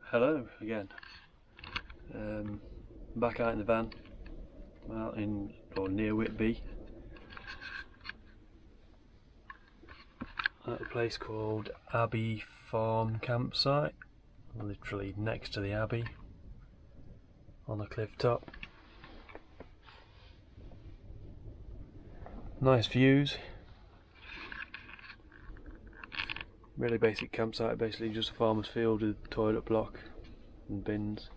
Hello again. Back out in the van, out in or near Whitby, at a place called Abbey Farm Campsite, literally next to the Abbey, on a cliff top. Nice views. Really basic campsite, basically just a farmer's field with toilet block and bins.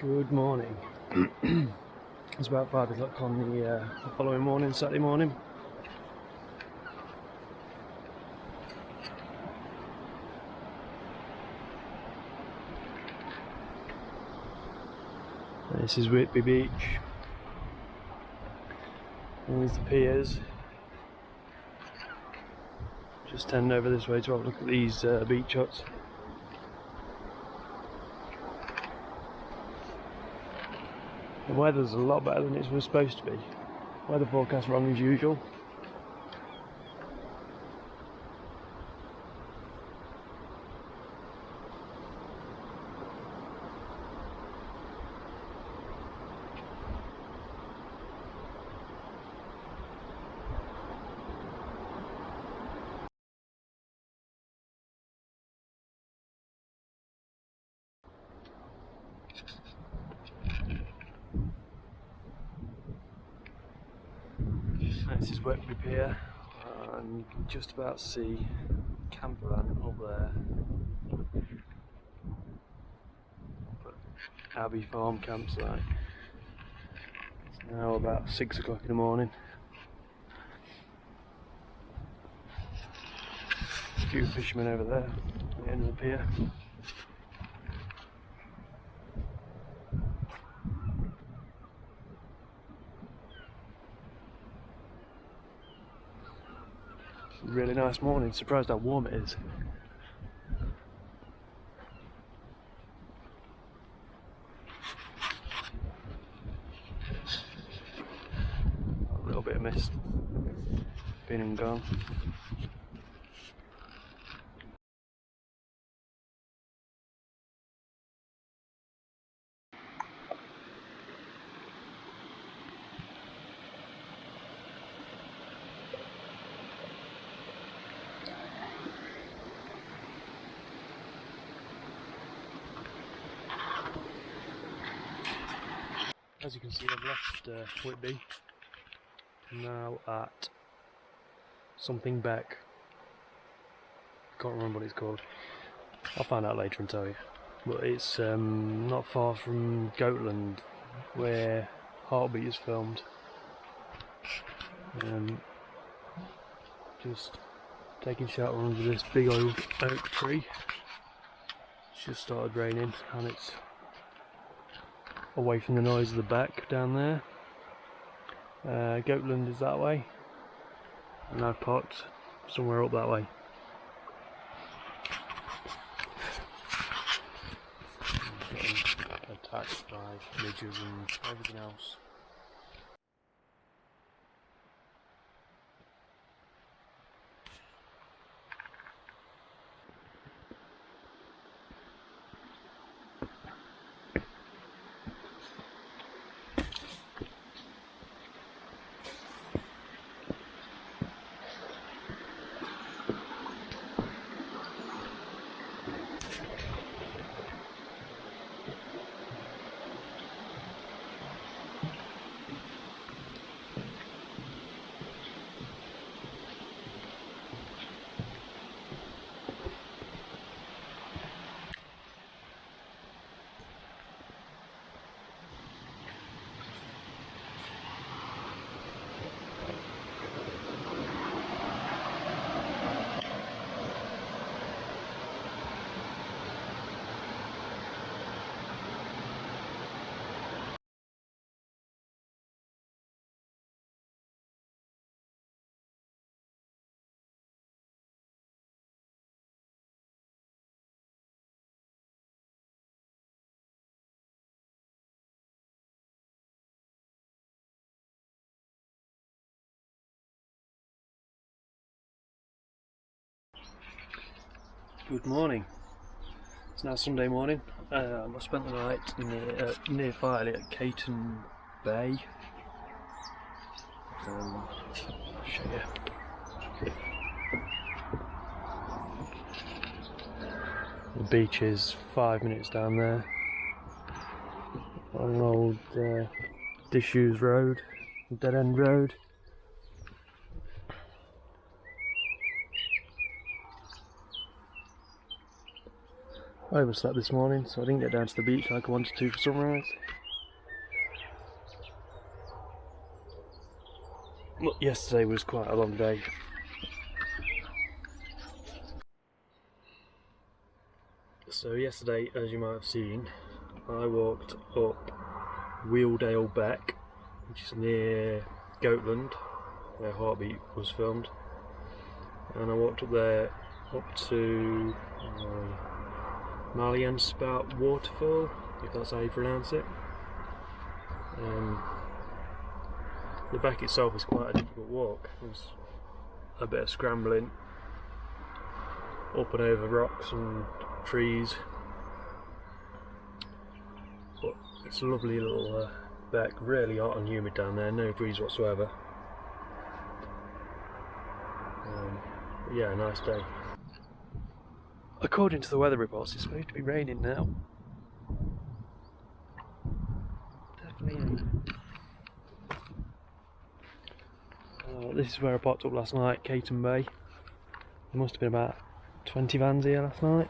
Good morning. It's about 5 o'clock on the following morning, Saturday morning. This is Whitby Beach. And there's the piers. Just heading over this way to have a look at these beach huts. The weather's a lot better than it was supposed to be. Weather forecast wrong as usual. This is Whitby Pier, and you can just about see camper van up there. Abbey Farm Campsite. It's now about 6 o'clock in the morning. A few fishermen over there at the end of the pier. Really nice morning, surprised how warm it is. A little bit of mist, been and gone. As you can see, I've left Whitby, now at something Beck. Can't remember what it's called. I'll find out later and tell you. But it's not far from Goatland, where Heartbeat is filmed. Just taking shelter under this big old oak tree. It's just started raining, and it's away from the noise of the beck down there. Goatland is that way, and I've parked somewhere up that way. Getting attacked by midges and everything else. Good morning. It's now Sunday morning. I spent the night near Filey at Caton Bay. I'll show you. The beach is 5 minutes down there on an old disused road, dead end road. I overslept this morning, so I didn't get down to the beach like I wanted to for sunrise. But yesterday was quite a long day. So yesterday, as you might have seen, I walked up Wheeldale Beck, which is near Goatland, where Heartbeat was filmed, and I walked up there up to marinas waterfall, if that's how you pronounce it. The beck itself is quite a difficult walk. There's a bit of scrambling up and over rocks and trees, but it's a lovely little beck, really hot and humid down there, no breeze whatsoever. But yeah, nice day. According to the weather reports, it's supposed to be raining now. Definitely. This is where I popped up last night, Caton Bay. There must have been about 20 vans here last night.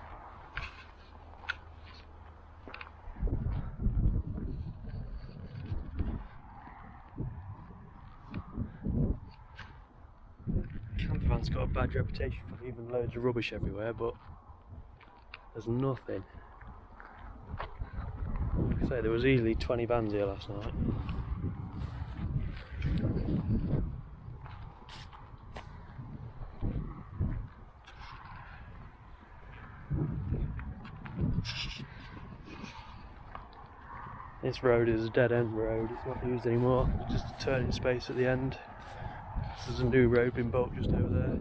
Campervan's got a bad reputation for leaving loads of rubbish everywhere, but there's nothing. Like I say, there was easily 20 vans here last night. This road is a dead end road, it's not used anymore, it's just a turning space at the end. There's a new road being built just over there.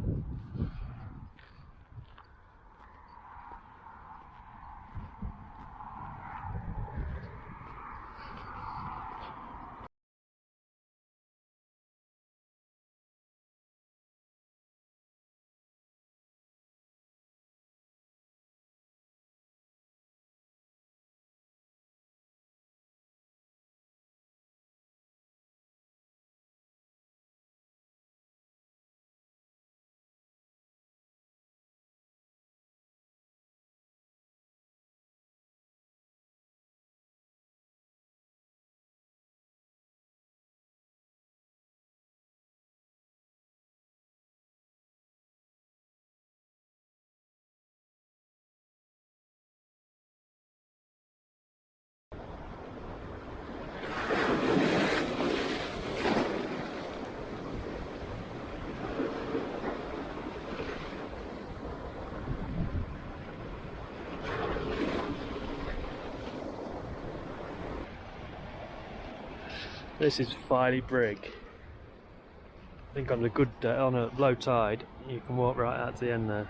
This is Filey Brig. I think on a good day, on a low tide, you can walk right out to the end there.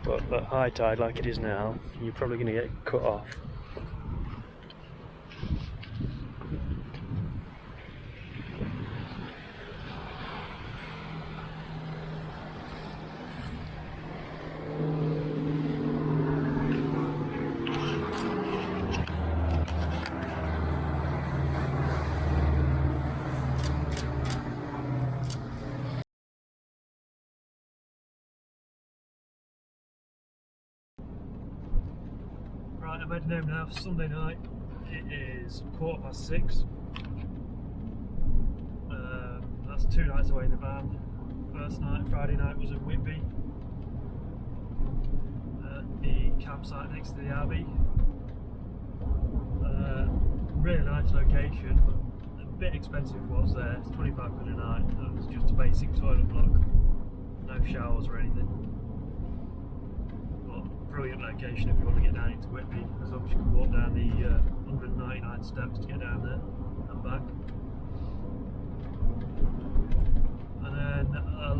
But at high tide, like it is now, you're probably going to get cut off. Right, I'm heading home now. Sunday night. It is 6:15. That's 2 nights away in the van. First night, Friday night, was in Whitby, the campsite next to the abbey. Really nice location, but a bit expensive for what's there. It's 25 quid a night. It was just a basic toilet block, no showers or anything. Brilliant location if you want to get down into Whitby, as long as you can walk down the 199 steps to get down there and back.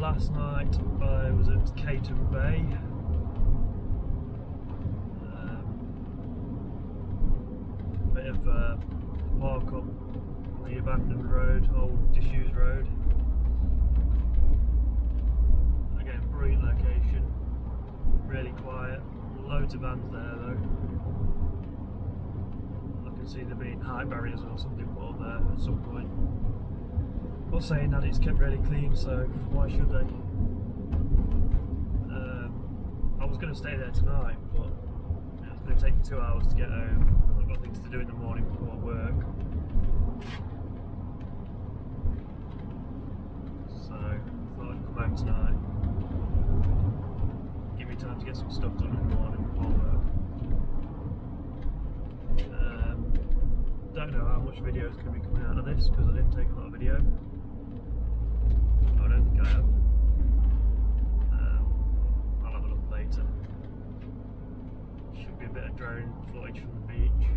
last night I was at Caton Bay. Bit of park up the abandoned road, old disused road. Again, brilliant location, really quiet, loads of vans there though. I can see there being height barriers or something put up there at some point. Well, saying that, it's kept really clean, so why should they? I was going to stay there tonight, but it's going to take me 2 hours to get home. I've got things to do in the morning before work. So I thought I'd come home tonight. Give me time to get some stuff done in the morning before work. Don't know how much video is going to be coming out of this because I didn't take a lot of video. I don't think I have. I'll have a look later. Should be a bit of drone footage from the beach.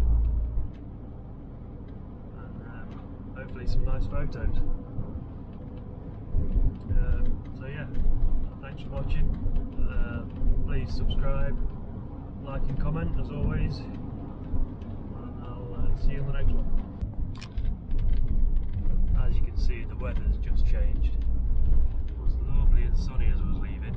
And hopefully some nice photos. So yeah, thanks for watching. Please subscribe, like and comment as always. And I'll see you in the next one. As you can see, the weather's just changed. It was lovely and sunny as I was leaving.